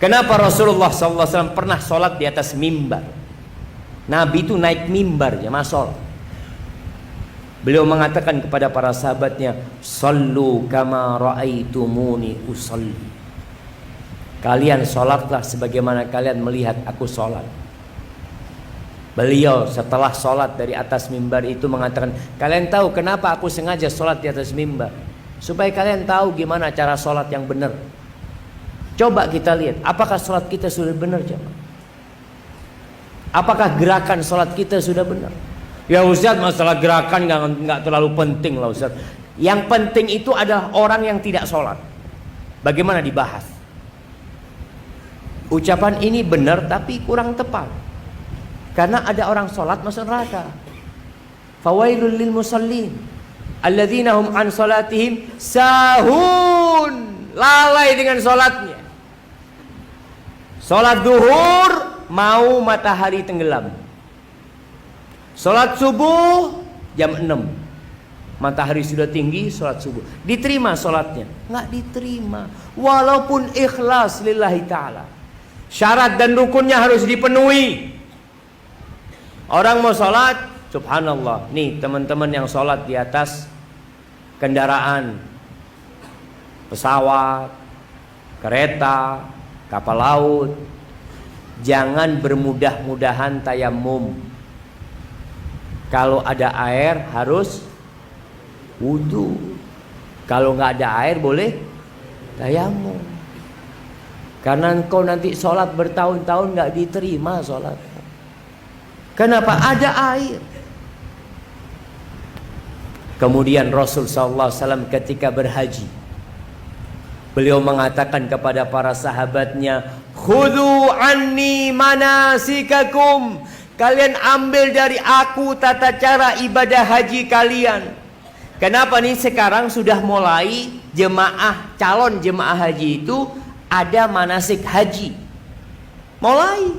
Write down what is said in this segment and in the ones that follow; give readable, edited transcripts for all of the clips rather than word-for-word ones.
Kenapa Rasulullah SAW pernah sholat di atas mimbar? Nabi itu naik mimbar jamaah sholat. Beliau mengatakan kepada para sahabatnya, "Sallu kama ra'aitumuni usalli." Kalian sholatlah sebagaimana kalian melihat aku sholat. Beliau setelah sholat dari atas mimbar itu mengatakan, kalian tahu kenapa aku sengaja sholat di atas mimbar? Supaya kalian tahu gimana cara sholat yang benar. Coba kita lihat, apakah sholat kita sudah benar jemaah? Apakah gerakan sholat kita sudah benar? Ya Ustaz, masalah gerakan nggak terlalu penting lah Ustaz. Yang penting itu adalah orang yang tidak sholat. Bagaimana dibahas? Ucapan ini benar tapi kurang tepat. Karena ada orang sholat masuk neraka. Fawailul lil musallin alladzina hum an sholatihim sahun. Lalai dengan sholatnya. Sholat duhur mau matahari tenggelam. Sholat subuh jam 6. Matahari sudah tinggi, sholat subuh. Diterima sholatnya? Nggak diterima. Walaupun ikhlas lillahi ta'ala. Syarat dan rukunnya harus dipenuhi. Orang mau sholat, subhanallah. Nih teman-teman yang sholat di atas kendaraan, pesawat, kereta, kapal laut, jangan bermudah-mudahan tayamum. Kalau ada air harus wudu. Kalau nggak ada air boleh tayamum. Karena engkau nanti sholat bertahun-tahun nggak diterima sholat. Kenapa? Ada air. Kemudian Rasul SAW ketika berhaji, beliau mengatakan kepada para sahabatnya, "Khudhu anni manasikakum." Kalian ambil dari aku tata cara ibadah haji kalian. Kenapa nih sekarang sudah mulai jemaah, calon jemaah haji itu ada manasik haji. Mulai.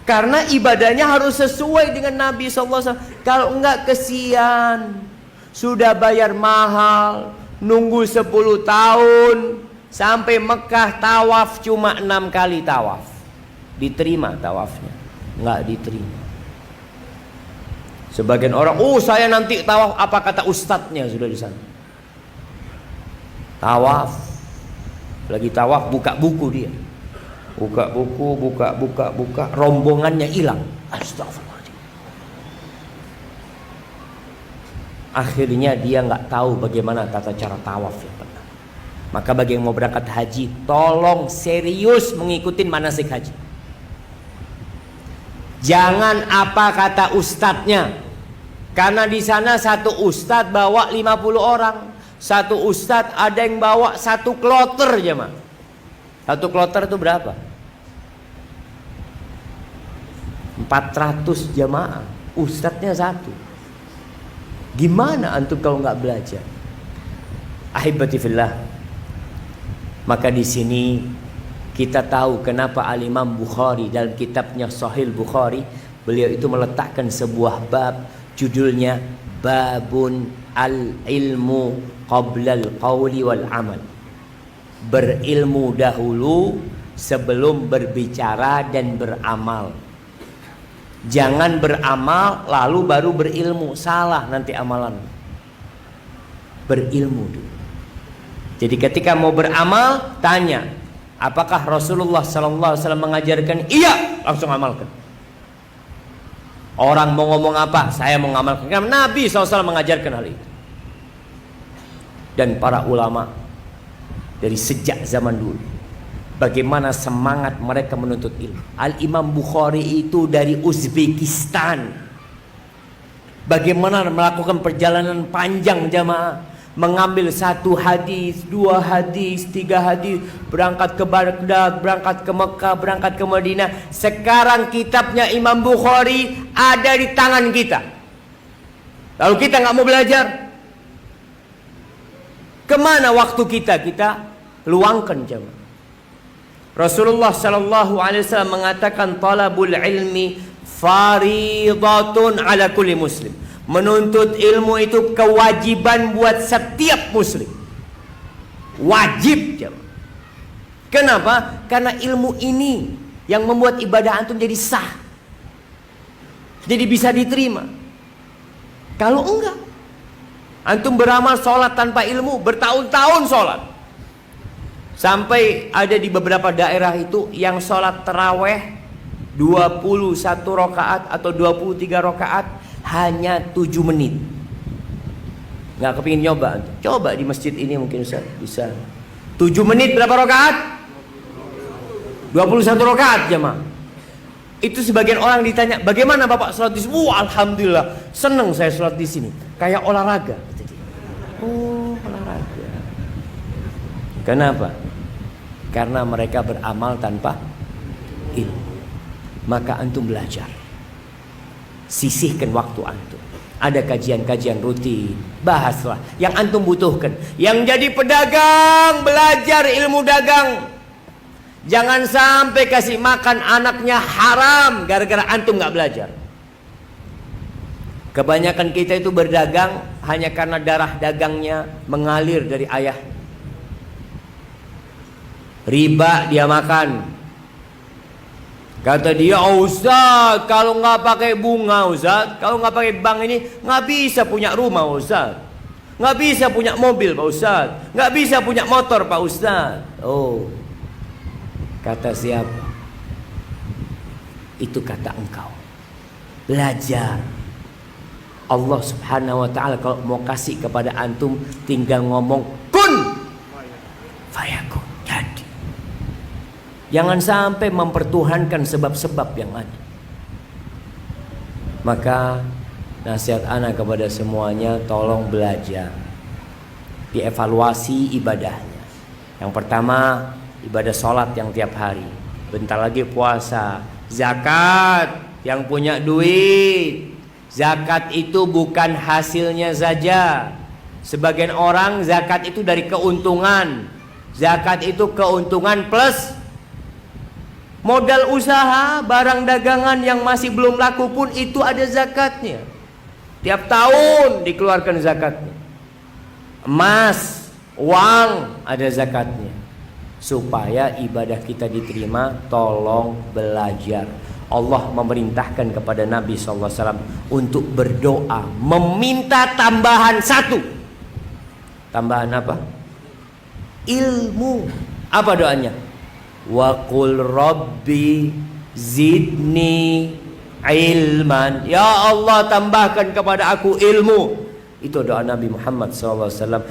Karena ibadahnya harus sesuai dengan Nabi SAW. Kalau enggak kesian. Sudah bayar mahal, nunggu 10 tahun, sampai Mekah tawaf cuma 6 kali tawaf. Diterima tawafnya? Enggak diterima. Sebagian orang, oh saya nanti tawaf, apa kata ustadznya sudah di sana. Tawaf. Lagi tawaf buka buku dia. Buka buku, buka, rombongannya hilang. Astagfirullahaladzim. Akhirnya dia nggak tahu bagaimana tata cara tawaf yang benar. Maka bagi yang mau berangkat haji, tolong serius mengikuti manasik haji. Jangan apa kata ustadznya. Karena di sana satu ustadz bawa 50 orang. Satu ustadz ada yang bawa 1 kloter jemaah. 1 kloter itu berapa? 400 jamaah. Ustadznya 1. Gimana antum kalau nggak belajar? Ahibati fillah. Maka di sini kita tahu kenapa Al-Imam Bukhari dalam kitabnya Sahih Bukhari, beliau itu meletakkan sebuah bab, judulnya Babun al-ilmu qabla al-qawli wal amal. Berilmu dahulu sebelum berbicara dan beramal. Jangan beramal lalu baru berilmu, salah nanti amalan. Berilmu dulu. Jadi ketika mau beramal, tanya, apakah Rasulullah SAW mengajarkan? Iya, langsung amalkan. Orang mau ngomong apa? Saya mau ngamalkan. Karena Nabi SAW mengajarkan hal itu. Dan para ulama dari sejak zaman dulu, bagaimana semangat mereka menuntut ilmu. Al-Imam Bukhari itu dari Uzbekistan. Bagaimana melakukan perjalanan panjang jamaah, mengambil 1 hadis, 2 hadis, 3 hadis, berangkat ke Baghdad, berangkat ke Mekah, berangkat ke Madinah. Sekarang kitabnya Imam Bukhari ada di tangan kita. Lalu kita nggak mau belajar. Kemana waktu kita? Kita luangkan jamaah. Rasulullah SAW mengatakan talabul ilmi faridatun ala kulli muslim. Menuntut ilmu itu kewajiban buat setiap muslim. Wajib jemaah. Kenapa? Karena ilmu ini yang membuat ibadah antum jadi sah, jadi bisa diterima. Kalau enggak, antum beramal sholat tanpa ilmu, bertahun-tahun sholat, sampai ada di beberapa daerah itu yang sholat taraweh 21 rakaat atau 23 rakaat hanya 7 menit. Nggak kepingin nyoba? Coba di masjid ini mungkin Ustaz bisa. 7 menit berapa rakaat? 21 rakaat jemaah. Itu sebagian orang ditanya, bagaimana Bapak sholat di sini? Alhamdulillah, senang saya sholat di sini. Kayak olahraga. Oh, olahraga. Kenapa? Karena mereka beramal tanpa ilmu. Maka antum belajar, sisihkan waktu antum. Ada kajian-kajian rutin, bahaslah yang antum butuhkan. Yang jadi pedagang, belajar ilmu dagang. Jangan sampai kasih makan anaknya haram gara-gara antum nggak belajar. Kebanyakan kita itu berdagang hanya karena darah dagangnya mengalir dari ayah. Riba dia makan. Kata dia, oh Ustaz, kalau nggak pakai bunga Ustaz, kalau nggak pakai bank ini nggak bisa punya rumah Ustaz, nggak bisa punya mobil Pak Ustaz, nggak bisa punya motor Pak Ustaz. Oh, kata siapa? Itu kata engkau. Belajar. Allah Subhanahu wa Ta'ala kalau mau kasih kepada antum tinggal ngomong kun fayakun, jadi. Jangan sampai mempertuhankan sebab-sebab yang ada. Maka nasihat ana kepada semuanya, tolong belajar, dievaluasi ibadahnya. Yang pertama, ibadah sholat yang tiap hari, bentar lagi puasa, zakat, yang punya duit. Zakat itu bukan hasilnya saja. Sebagian orang zakat itu dari keuntungan. Zakat itu keuntungan plus modal usaha, barang dagangan yang masih belum laku pun itu ada zakatnya. Tiap tahun dikeluarkan zakatnya. Emas, uang ada zakatnya. Supaya ibadah kita diterima, tolong belajar. Allah memerintahkan kepada Nabi SAW untuk berdoa, meminta tambahan satu. Tambahan apa? Ilmu. Apa doanya? Wa qul rabbi zidni ilman. Ya Allah, tambahkan kepada aku ilmu. Itu doa Nabi Muhammad SAW.